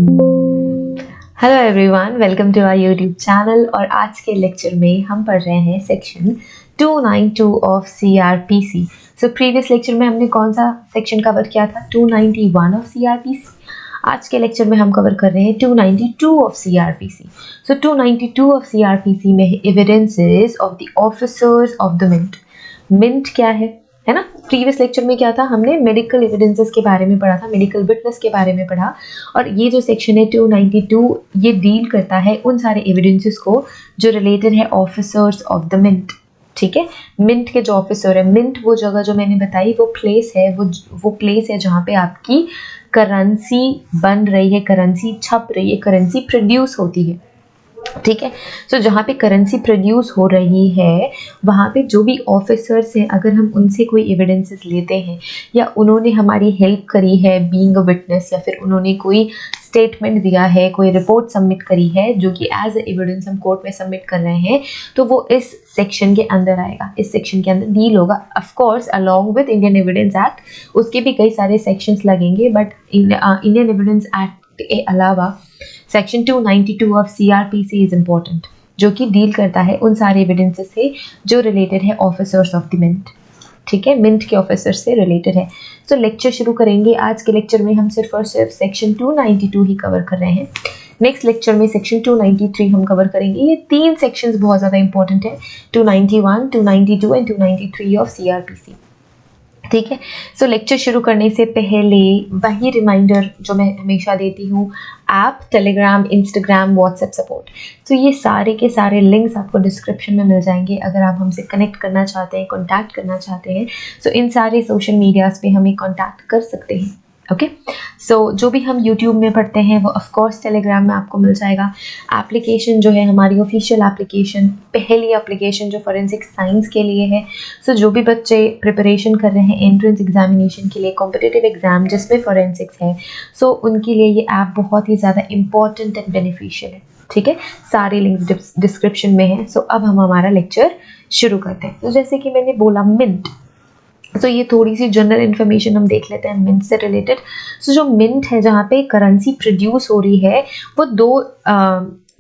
Hello everyone, welcome to our YouTube channel. और आज के लेक्चर में हम पढ़ रहे हैं section 292 of CrPC. So previous lecture में हमने कौन सा सेक्शन कवर किया था? 291 ऑफ सीआरपीसी। आज के लेक्चर में हम कवर कर रहे हैं 292 of CrPC. So 292 of CrPC में evidences of the officers of the mint. Mint क्या है ना? प्रीवियस लेक्चर में क्या था? हमने मेडिकल एविडेंसेस के बारे में पढ़ा था, मेडिकल विटनेस के बारे में पढ़ा। और ये जो सेक्शन है 292, ये डील करता है उन सारे एविडेंसेस को जो रिलेटेड है ऑफिसर्स ऑफ द मिंट। ठीक है, मिंट के जो ऑफिसर है, मिंट वो जगह जो मैंने बताई, वो प्लेस है, वो प्लेस है जहाँ पे आपकी करेंसी बन रही है, करेंसी छप रही है, करेंसी प्रोड्यूस होती है। ठीक है, सो जहाँ पे करेंसी प्रोड्यूस हो रही है वहाँ पे जो भी ऑफिसर्स हैं, अगर हम उनसे कोई एविडेंसेस लेते हैं या उन्होंने हमारी हेल्प करी है बीइंग अ विटनेस, या फिर उन्होंने कोई स्टेटमेंट दिया है, कोई रिपोर्ट सबमिट करी है जो कि एज एविडेंस हम कोर्ट में सबमिट कर रहे हैं, तो वो इस सेक्शन के अंदर आएगा, इस सेक्शन के अंदर डील होगा। Of course along with Indian evidence act उसके भी कई सारे सेक्शंस लगेंगे, बट इंडियन एविडेंस एक्ट के अलावा section 292 of CrPC is important, जो कि डील करता है उन सारे एविडेंसेस से जो रिलेटेड है ऑफिसर्स ऑफ द मिंट। ठीक है, मिंट के ऑफिसर्स से रिलेटेड है। तो लेक्चर शुरू करेंगे। आज के लेक्चर में हम सिर्फ और सिर्फ सेक्शन 292 ही कवर कर रहे हैं। नेक्स्ट लेक्चर में सेक्शन 293 हम कवर करेंगे। ये तीन सेक्शंस बहुत ज़्यादा इंपॉर्टेंट है, 291, 292 एंड 293 ऑफ सीआरपीसी। ठीक है, सो लेक्चर शुरू करने से पहले वही रिमाइंडर जो मैं हमेशा देती हूँ, app, Telegram, Instagram, WhatsApp support. तो ये सारे के सारे लिंक्स आपको डिस्क्रिप्शन में मिल जाएंगे। अगर आप हमसे कनेक्ट करना चाहते हैं, कॉन्टैक्ट करना चाहते हैं, सो इन सारे सोशल मीडियाज़ पे हमें कॉन्टैक्ट कर सकते हैं। ओके, सो जो भी हम यूट्यूब में पढ़ते हैं वो ऑफ कोर्स टेलीग्राम में आपको मिल जाएगा। एप्लीकेशन जो है हमारी ऑफिशियल एप्लीकेशन, पहली एप्लीकेशन जो फॉरेंसिक साइंस के लिए है। सो जो भी बच्चे प्रिपरेशन कर रहे हैं एंट्रेंस एग्जामिनेशन के लिए, कॉम्पिटिटिव एग्जाम जिसमें फॉरेंसिक्स है, सो उनके लिए ये ऐप बहुत ही ज़्यादा इंपॉर्टेंट एंड बेनिफिशियल है। ठीक है, सारे लिंक्स डिस्क्रिप्शन में है। सो अब हम हमारा लेक्चर शुरू करते हैं। तो जैसे कि मैंने बोला मिंट, तो ये थोड़ी सी जनरल इन्फॉर्मेशन हम देख लेते हैं मिंट से रिलेटेड। सो जो मिंट है, जहाँ पे करेंसी प्रोड्यूस हो रही है, वो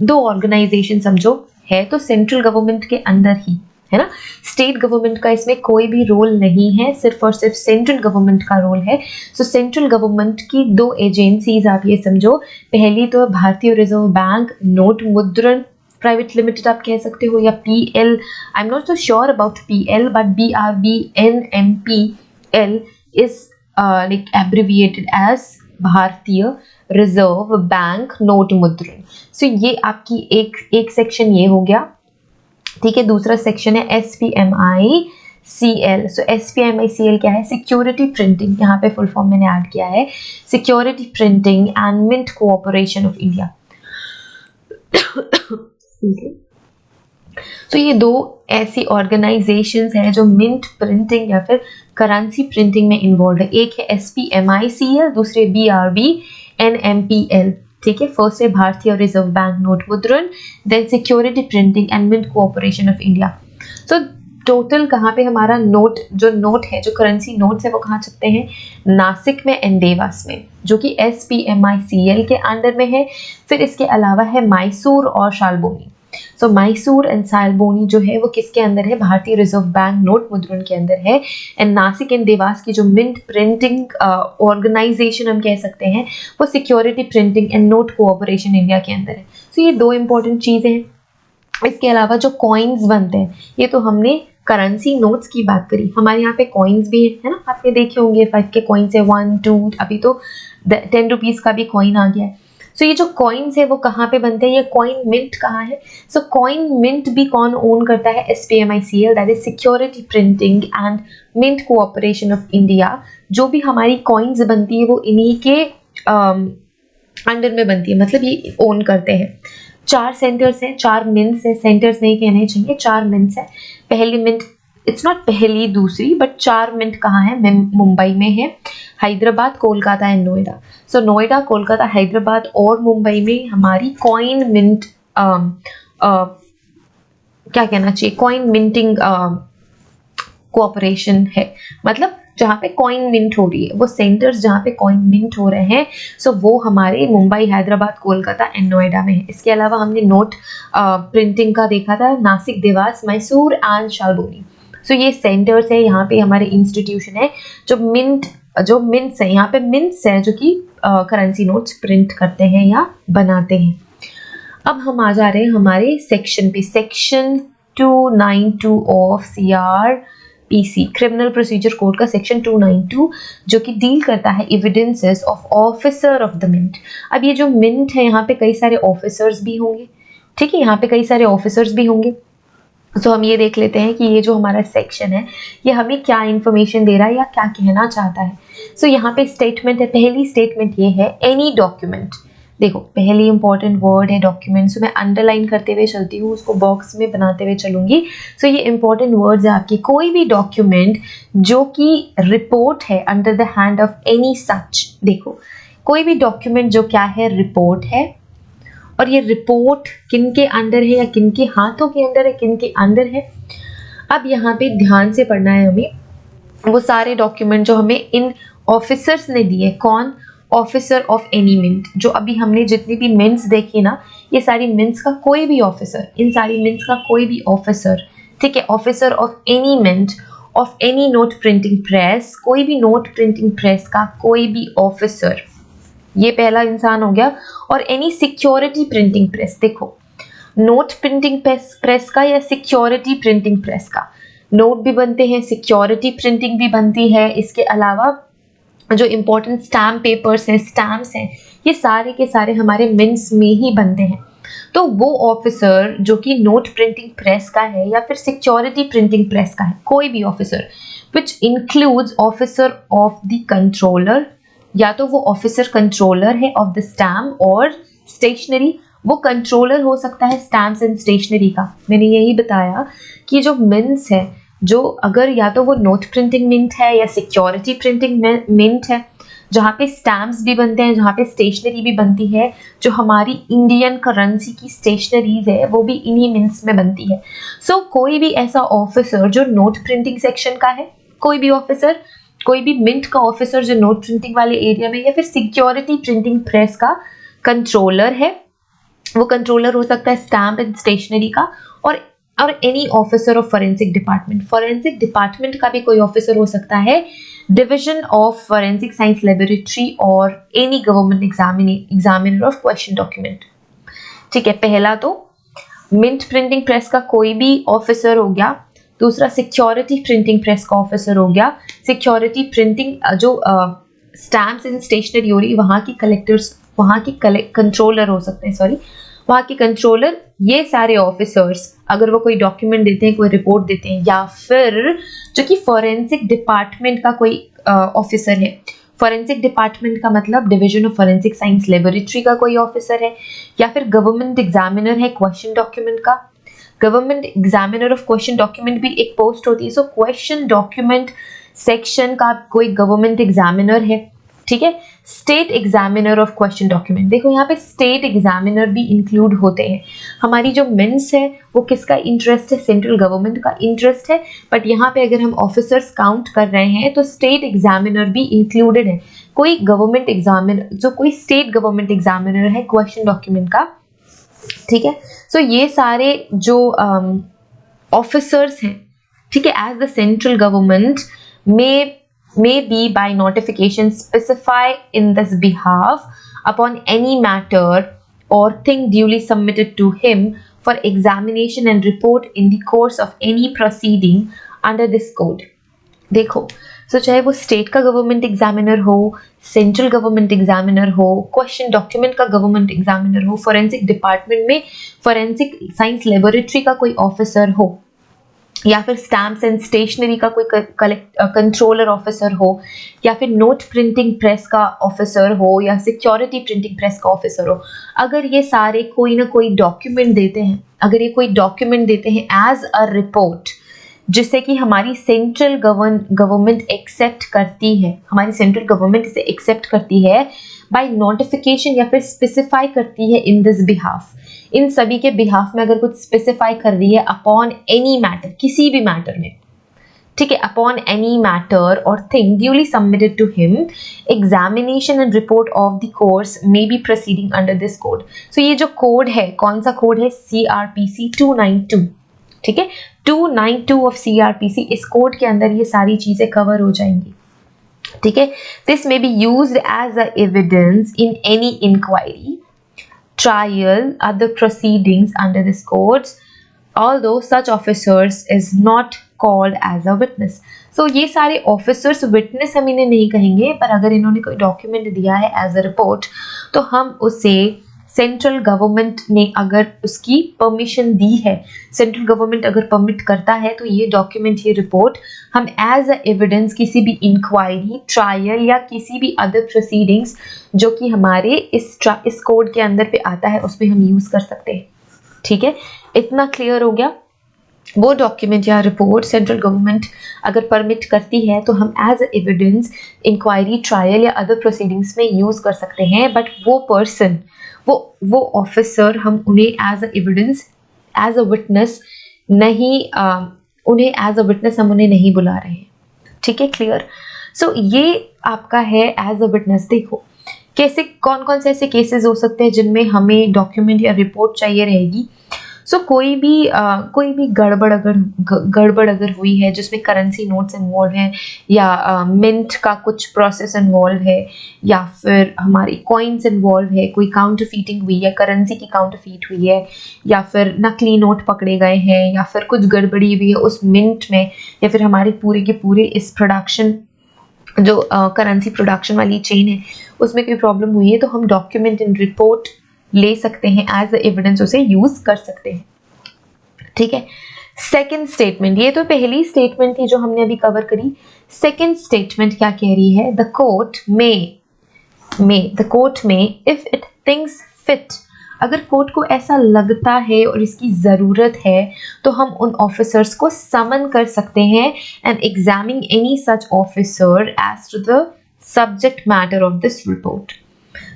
दो ऑर्गेनाइजेशन समझो है, तो सेंट्रल गवर्नमेंट के अंदर ही है ना। स्टेट गवर्नमेंट का इसमें कोई भी रोल नहीं है, सिर्फ और सिर्फ सेंट्रल गवर्नमेंट का रोल है। सो सेंट्रल गवर्नमेंट की दो एजेंसीज आप ये समझो, पहली तो Bharatiya Reserve Bank Note Mudran private limited आप कह सकते हो, या PL, I am not so sure about PL, but BRBNMPL is like abbreviated as Bharatiya Reserve Bank Note Mudran. So ये आपकी एक सेक्शन ये हो गया। ठीक है, दूसरा सेक्शन है SPMICL। सो SPMICL क्या है? सिक्योरिटी प्रिंटिंग, यहाँ पे फुल फॉर्म मैंने ऐड किया है, Security Printing and Mint Cooperation of India. तो ये दो ऐसी ऑर्गेनाइजेशंस हैं जो मिंट प्रिंटिंग या फिर करेंसी प्रिंटिंग में इन्वॉल्व है। एक है SPMICL, दूसरे BRBNMPL। ठीक है, फर्स्ट है Bharatiya Reserve Bank Note Mudran, then Security Printing and Mint Cooperation of India. So total कहाँ पे हमारा नोट है, जो करेंसी नोट्स है, वो कहाँ छपते हैं? नासिक में एंड देवास में, जो कि SPMICL के अंडर में है। फिर इसके अलावा है मैसूर और शालबोनी। सो मैसूर एंड शालबोनी जो है वो किसके अंदर है? भारतीय रिजर्व बैंक नोट मुद्रण के अंदर है। एंड नासिक एंड देवास की जो मिंट प्रिंटिंग ऑर्गेनाइजेशन हम कह सकते हैं, वो security Printing and note cooperation India के अंदर है। सो ये दो इंपॉर्टेंट चीज़ें हैं। इसके अलावा जो कॉइन्स बनते हैं, ये तो हमने करेंसी नोट्स की बात करी, हमारे यहाँ पे कॉइन्स भी है ना, आपने देखे होंगे 5 के कॉइन्स है, 1, 2, अभी तो 10 रुपीज़ का भी कॉइन आ गया है। सो ये जो कॉइन्स है वो कहाँ पे बनते हैं? ये कॉइन मिंट कहाँ है? सो कॉइन मिंट भी कौन ओन करता है? SPMICL, that is Security Printing and Mint Cooperation of India. जो भी हमारी कॉइन्स बनती है वो इन्हीं के अंडर में बनती है, मतलब ये ओन करते हैं। 4 सेंटर्स हैं, 4 मिंट्स हैं, सेंटर्स नहीं कहने चाहिए, 4 मिंट्स हैं। पहली मिंट, इट्स नॉट पहली दूसरी, बट 4 मिंट कहाँ है? मुंबई में है, हैदराबाद, कोलकाता एंड नोएडा। सो नोएडा, कोलकाता, हैदराबाद और मुंबई में हमारी कॉइन मिंट क्या कहना चाहिए, कॉइन मिंटिंग कोऑपरेशन है, मतलब जहाँ पे कॉइन मिंट हो रही है, वो सेंटर्स जहाँ पे कॉइन मिंट हो रहे हैं, सो वो हमारे मुंबई, हैदराबाद, कोलकाता एंड नोएडा में है। इसके अलावा हमने नोट प्रिंटिंग का देखा था, नासिक, देवास, मैसूर एंड शालबोनी। सो ये सेंटर्स है, यहाँ पे हमारे इंस्टीट्यूशन है जो मिंट्स है, यहाँ पे मिंट्स है जो कि करेंसी नोट्स प्रिंट करते हैं या बनाते हैं। अब हम आ जा रहे हैं हमारे सेक्शन पे, section 292 of CRPC, criminal procedure code का सेक्शन 292, जो कि डील करता है evidences of officer of the mint. अब ये जो मिंट है, यहाँ पे कई सारे ऑफिसर्स भी होंगे, ठीक है, यहाँ पे कई सारे ऑफिसर्स भी होंगे। तो हम ये देख लेते हैं कि ये जो हमारा सेक्शन है ये हमें क्या इंफॉर्मेशन दे रहा है या क्या कहना चाहता है। सो यहाँ पे स्टेटमेंट है, पहली स्टेटमेंट ये है, एनी डॉक्यूमेंट। देखो पहली इंपॉर्टेंट वर्ड है डॉक्यूमेंट, सो मैं अंडरलाइन करते हुए चलती हूँ, उसको बॉक्स में बनाते हुए चलूंगी। सो ये इंपॉर्टेंट वर्ड्स है आपकी, कोई भी डॉक्यूमेंट जो कि रिपोर्ट है under the hand of any such. देखो कोई भी डॉक्यूमेंट जो क्या है, रिपोर्ट है, और ये रिपोर्ट किन के अंडर है या किन के हाथों के अंडर है, किन के अंडर है। अब यहाँ पे ध्यान से पढ़ना है हमें, वो सारे डॉक्यूमेंट जो हमें इन ऑफिसर्स ने दिए। कौन? Officer of any mint. जो अभी हमने जितनी भी मिंट्स देखी ना, ये सारी मिंट्स का कोई भी ऑफिसर, इन सारी मिंट्स का कोई भी ऑफिसर, ठीक है, officer of any mint, of any note printing press, कोई भी नोट प्रिंटिंग प्रेस का कोई भी ऑफिसर, ये पहला इंसान हो गया। और एनी सिक्योरिटी प्रिंटिंग प्रेस, देखो नोट प्रिंटिंग प्रेस का या सिक्योरिटी प्रिंटिंग प्रेस का, नोट भी बनते हैं, सिक्योरिटी प्रिंटिंग भी बनती है। इसके अलावा जो इंपॉर्टेंट स्टैम्प पेपर्स हैं, स्टैम्प्स हैं, ये सारे के सारे हमारे मिंट्स में ही बनते हैं। तो वो ऑफिसर जो कि नोट प्रिंटिंग प्रेस का है या फिर सिक्योरिटी प्रिंटिंग प्रेस का है, कोई भी officer, which includes officer of the controller, या तो वो ऑफिसर कंट्रोलर है ऑफ द स्टैम्प और स्टेशनरी, वो कंट्रोलर हो सकता है स्टैम्प्स एंड स्टेशनरी का। मैंने यही बताया कि जो मिंट्स है, जो अगर या तो वो नोट प्रिंटिंग मिंट है या सिक्योरिटी प्रिंटिंग मिंट है, जहाँ पे स्टैम्प्स भी बनते हैं, जहाँ पे स्टेशनरी भी बनती है, जो हमारी इंडियन करेंसी की स्टेशनरीज है वो भी इन्हीं मिंट्स में बनती है। सो कोई भी ऐसा ऑफिसर जो नोट प्रिंटिंग सेक्शन का है, कोई भी ऑफिसर, कोई भी मिंट का ऑफिसर जो नोट प्रिंटिंग वाले एरिया में, या फिर सिक्योरिटी प्रिंटिंग प्रेस का कंट्रोलर है, वो कंट्रोलर हो सकता है स्टैम्प एंड स्टेशनरी का, और any officer of forensic department, forensic department का भी कोई ऑफिसर हो सकता है, division of forensic science laboratory, or any government examiner of question document. ठीक है, पहला तो मिंट प्रिंटिंग प्रेस का कोई भी ऑफिसर हो गया, दूसरा सिक्योरिटी प्रिंटिंग प्रेस का ऑफिसर हो गया, सिक्योरिटी प्रिंटिंग जो स्टैम्प्स एंड स्टेशनरी हो रही, वहाँ की कलेक्टर्स, वहाँ की कंट्रोलर हो सकते हैं, सॉरी, वहाँ के कंट्रोलर, ये सारे ऑफिसर्स अगर वो कोई डॉक्यूमेंट देते हैं, कोई रिपोर्ट देते हैं, या फिर जो कि फॉरेंसिक डिपार्टमेंट का कोई ऑफिसर है, फॉरेंसिक डिपार्टमेंट का मतलब division of forensic science laboratory का कोई ऑफिसर है, या फिर गवर्नमेंट एग्जामिनर है क्वेश्चन डॉक्यूमेंट का, government examiner of question document भी एक पोस्ट होती है। सो क्वेश्चन डॉक्यूमेंट सेक्शन का कोई गवर्नमेंट एग्जामिनर है, ठीक है, state examiner of question document. देखो यहाँ पे स्टेट एग्जामिनर भी इंक्लूड होते हैं। हमारी जो मिंट्स है वो किसका इंटरेस्ट है? सेंट्रल गवर्नमेंट का इंटरेस्ट है, बट यहाँ पे अगर हम ऑफिसर्स काउंट कर रहे हैं तो स्टेट एग्जामिनर भी इंक्लूडेड है। कोई गवर्नमेंट एग्जामिनर, जो कोई स्टेट गवर्नमेंट एग्जामिनर है क्वेश्चन डॉक्यूमेंट का, ठीक है। सो ये सारे जो ऑफिसर्स हैं, ठीक है, as the central government may be by notification specify in this behalf upon any matter or thing duly submitted to him for examination and report in the course of any proceeding under this code। देखो, सो चाहे वो state का government examiner हो, central government examiner हो, question document का government examiner हो, forensic department में forensic science laboratory का कोई ऑफिसर हो, या फिर स्टैम्प्स एंड स्टेशनरी का कोई कंट्रोलर ऑफिसर हो, या फिर नोट प्रिंटिंग प्रेस का ऑफिसर हो, या सिक्योरिटी प्रिंटिंग प्रेस का ऑफिसर हो, अगर ये सारे कोई ना कोई डॉक्यूमेंट देते हैं, अगर ये कोई डॉक्यूमेंट देते हैं एज अ रिपोर्ट, जिससे कि हमारी सेंट्रल गवर्नमेंट एक्सेप्ट करती है, हमारी सेंट्रल गवर्नमेंट इसे एक्सेप्ट करती है बाय नोटिफिकेशन, या फिर स्पेसिफाई करती है इन दिस बिहाफ, इन सभी के बिहाफ में अगर कुछ स्पेसिफाई कर रही है अपॉन एनी मैटर, किसी भी मैटर में, ठीक है, upon any matter or thing duly submitted to him, examination and report of the course may be proceeding under this code. So ये जो कोड है, कौन सा कोड है? CRPC 292, ठीक है, 292 ऑफ CRPC, इस कोड के अंदर ये सारी चीजें कवर हो जाएंगी, ठीक है। This may be used as a evidence in any inquiry, trial, other proceedings under this codes, although such officers is not called as a witness. So ये सारे officers witness हम इन्हें नहीं कहेंगे, पर अगर इन्होंने कोई डॉक्यूमेंट दिया है एज अ रिपोर्ट तो हम उसे सेंट्रल गवर्नमेंट ने अगर उसकी परमिशन दी है, सेंट्रल गवर्नमेंट अगर परमिट करता है तो ये डॉक्यूमेंट, ये रिपोर्ट हम एज अ एविडेंस किसी भी इंक्वायरी, ट्रायल या किसी भी अदर प्रोसीडिंग्स जो कि हमारे इस कोड के अंदर पे आता है उसमें हम यूज कर सकते हैं, ठीक है। इतना क्लियर हो गया? वो डॉक्यूमेंट या रिपोर्ट सेंट्रल गवर्नमेंट अगर परमिट करती है तो हम as a evidence inquiry, trial या अदर प्रोसीडिंग्स में यूज कर सकते हैं, बट वो पर्सन, वो ऑफिसर हम उन्हें as a evidence, as a witness नहीं, उन्हें एज अ विटनेस हम उन्हें नहीं बुला रहे हैं, ठीक है, क्लियर। सो ये आपका है एज अ विटनेस। देखो कैसे, कौन कौन से ऐसे केसेस हो सकते हैं जिनमें हमें डॉक्यूमेंट या रिपोर्ट चाहिए रहेगी। सो कोई भी गड़बड़ अगर हुई है जिसमें करेंसी नोट्स इन्वॉल्व हैं या मिंट का कुछ प्रोसेस इन्वॉल्व है या फिर हमारी कॉइन्स इन्वॉल्व है, कोई काउंटरफीटिंग हुई है, करेंसी की काउंटरफीट हुई है या फिर नकली नोट पकड़े गए हैं या फिर कुछ गड़बड़ी हुई है उस मिंट में या फिर हमारे पूरे के पूरे इस प्रोडक्शन जो करेंसी प्रोडक्शन वाली चेन है उसमें कोई प्रॉब्लम हुई है, तो हम डॉक्यूमेंट इन रिपोर्ट ले सकते हैं, एज एविडेंस उसे यूज कर सकते हैं, ठीक है। सेकंड स्टेटमेंट, ये तो पहली स्टेटमेंट थी जो हमने अभी कवर करी। सेकंड स्टेटमेंट क्या कह रही है? द कोर्ट में इफ इट थिंक्स फिट, अगर कोर्ट को ऐसा लगता है और इसकी ज़रूरत है तो हम उन ऑफिसर्स को समन कर सकते हैं and examine any such officer as to the subject matter of this report.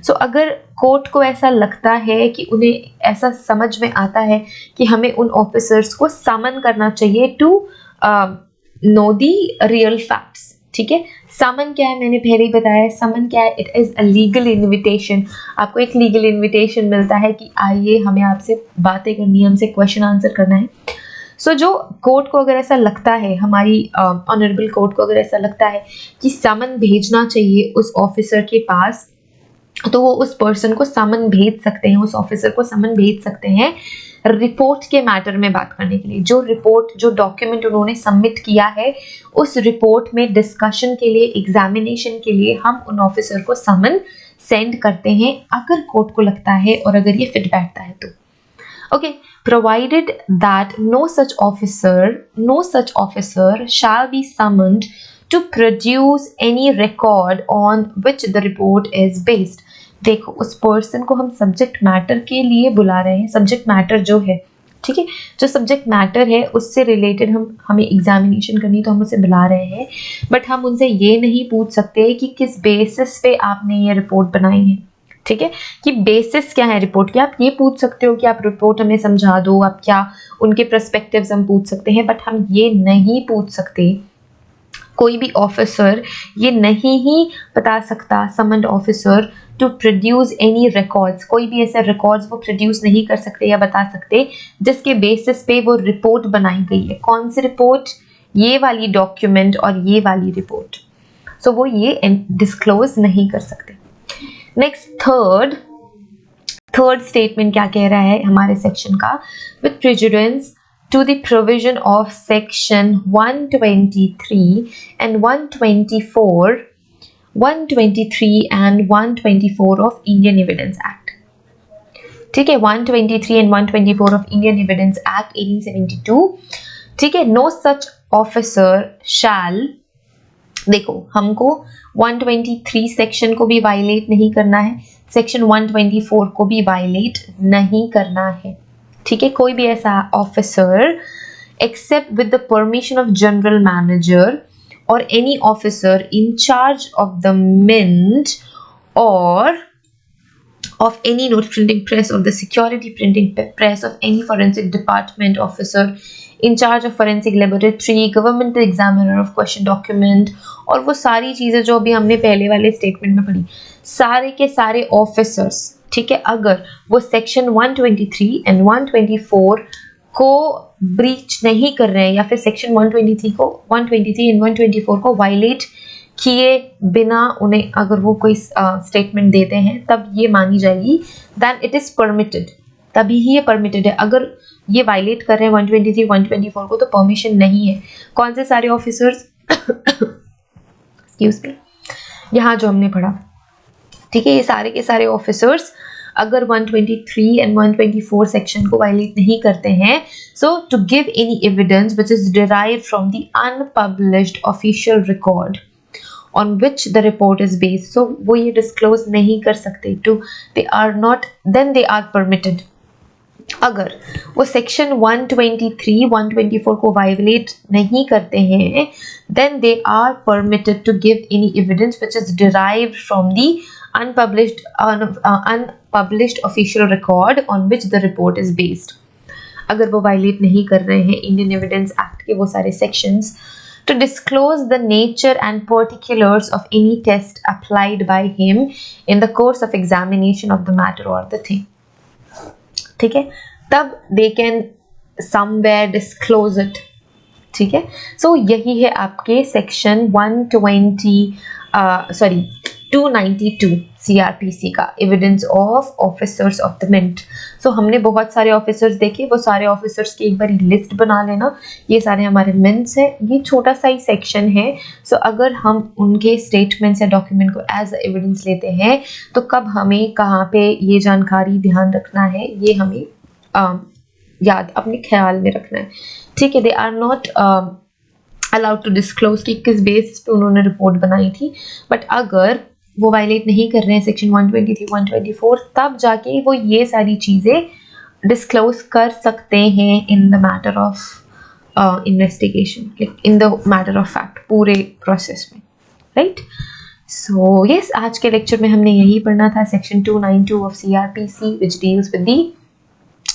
So अगर कोर्ट को ऐसा लगता है कि उन्हें ऐसा समझ में आता है कि हमें उन ऑफिसर्स को समन करना चाहिए to know the real facts, ठीक है। समन क्या है? मैंने पहले ही बताया, समन क्या है? It is a legal invitation. आपको एक लीगल इन्विटेशन मिलता है कि आइए, हमें आपसे बातें करनी है, हमसे क्वेश्चन आंसर करना है। सो जो कोर्ट को अगर ऐसा लगता है, हमारी ऑनरेबल कोर्ट को अगर ऐसा लगता है कि समन भेजना चाहिए उस ऑफिसर के पास, तो वो उस पर्सन को समन भेज सकते हैं, उस ऑफिसर को समन भेज सकते हैं रिपोर्ट के मैटर में बात करने के लिए। जो रिपोर्ट, जो डॉक्यूमेंट उन्होंने सबमिट किया है उस रिपोर्ट में डिस्कशन के लिए, एग्जामिनेशन के लिए हम उन ऑफिसर को समन सेंड करते हैं अगर कोर्ट को लगता है और अगर ये फिट बैठता है तो। Okay, provided that no such officer shall be summoned to produce any record on which the report is based। देखो, उस पर्सन को हम सब्जेक्ट मैटर के लिए बुला रहे हैं, सब्जेक्ट मैटर जो है, ठीक है, जो सब्जेक्ट मैटर है उससे रिलेटेड हमें एग्जामिनेशन करनी तो हम उसे बुला रहे हैं, बट हम उनसे ये नहीं पूछ सकते कि किस बेसिस पे आपने ये रिपोर्ट बनाई है, ठीक है, कि बेसिस क्या है रिपोर्ट की। आप ये पूछ सकते हो कि आप रिपोर्ट हमें समझा दो, आप क्या उनके पर्सपेक्टिव्स हम पूछ सकते हैं, बट हम ये नहीं पूछ सकते, कोई भी ऑफिसर ये नहीं ही बता सकता, summoned officer, to produce any records, कोई भी ऐसे रिकॉर्ड्स वो प्रोड्यूस नहीं कर सकते या बता सकते जिसके बेसिस पे वो रिपोर्ट बनाई गई है। कौन सी रिपोर्ट? ये वाली डॉक्यूमेंट और ये वाली रिपोर्ट। सो वो ये डिस्क्लोज नहीं कर सकते। नेक्स्ट, थर्ड स्टेटमेंट क्या कह रहा है हमारे सेक्शन का? With prejudice to the provision of section 123 and 123 and 124 of Indian Evidence Act, ठीक है, 123 and 124 of Indian Evidence Act 1872, ठीक है। No such officer shall, देखो हमको 123 सेक्शन को भी वायलेट नहीं करना है, सेक्शन 124 को भी वायलेट नहीं करना है, ठीक है। कोई भी ऐसा officer except with the permission of general manager or any officer in charge of the mint or of any note printing press of the security printing press of any forensic department officer, incharge of forensic laboratory, governmental examiner of question document, और वो सारी चीज़ें जो अभी हमने पहले वाले statement में पढ़ी, सारे के सारे ऑफिसर्स, ठीक है, अगर वो सेक्शन 123 एंड 124 को ब्रीच नहीं कर रहे हैं या फिर सेक्शन 123 एंड 124 को वायलेट किए बिना उन्हें अगर वो कोई स्टेटमेंट देते हैं, तब ये मानी जाएगी दैन इट इज परमिटेड, तभी ही ये परमिटेड है। अगर ये वायलेट कर रहे हैं 123 124 को तो परमिशन नहीं है। कौन से सारे ऑफिसर्स एक्सक्यूज मी, यहाँ जो हमने पढ़ा, ठीक है, ये सारे के सारे ऑफिसर्स अगर 123 एंड 124 सेक्शन को वायलेट नहीं करते हैं, so to give any evidence which is derived from the unpublished official record on which the report is based, so वो ये disclose नहीं कर सकते, to they are not, then they are permitted। अगर वो सेक्शन 123 124 को वायलेट नहीं करते हैं, then they are permitted to give any evidence which is derived from the unpublished official record on which the report is based। अगर वो violet नहीं कर रहे हैं इंडियन एविडेंस एक्ट के वो सारे sections, to disclose the nature and particulars of any test applied by him in the course of examination of the matter or the thing, ठीक है, तब they can somewhere disclose it, ठीक है। सो यही है आपके सेक्शन 292 CRPC का evidence of officers of the mint. So हमने बहुत सारे ऑफिसर्स देखे, वो सारे ऑफिसर्स की एक बार लिस्ट बना लेना, ये सारे हमारे मिंट्स हैं, ये छोटा सा ही सेक्शन है। सो अगर हम उनके स्टेटमेंट्स या डॉक्यूमेंट को एज एविडेंस लेते हैं तो कब हमें कहाँ पे ये जानकारी ध्यान रखना है, ये हमें याद अपने ख्याल में रखना है, ठीक है। They are not allowed to disclose कि किस बेस पे उन्होंने रिपोर्ट बनाई थी, बट अगर वो वायलेट नहीं कर रहे हैं सेक्शन 123 124, तब जाके वो ये सारी चीज़ें डिस्क्लोज कर सकते हैं in the matter of investigation, in the matter of fact, पूरे प्रोसेस में, राइट। सो यस, आज के लेक्चर में हमने यही पढ़ना था, section 292 of CRPC which deals with the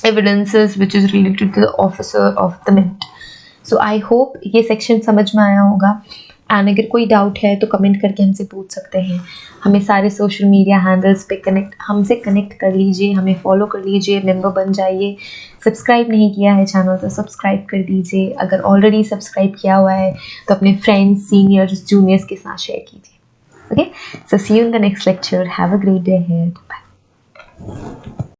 evidences which is related to the officer of the mint। so I hope ये सेक्शन समझ में आया होगा, एंड अगर कोई डाउट है तो कमेंट करके हमसे पूछ सकते हैं। हमें सारे सोशल मीडिया हैंडल्स पे हमसे कनेक्ट कर लीजिए, हमें फॉलो कर लीजिए, मेंबर बन जाइए। सब्सक्राइब नहीं किया है चैनल तो सब्सक्राइब कर दीजिए, अगर ऑलरेडी सब्सक्राइब किया हुआ है तो अपने फ्रेंड्स, सीनियर्स, जूनियर्स के साथ शेयर कीजिए। Okay, so see you in the next lecture, have a great day ahead, bye.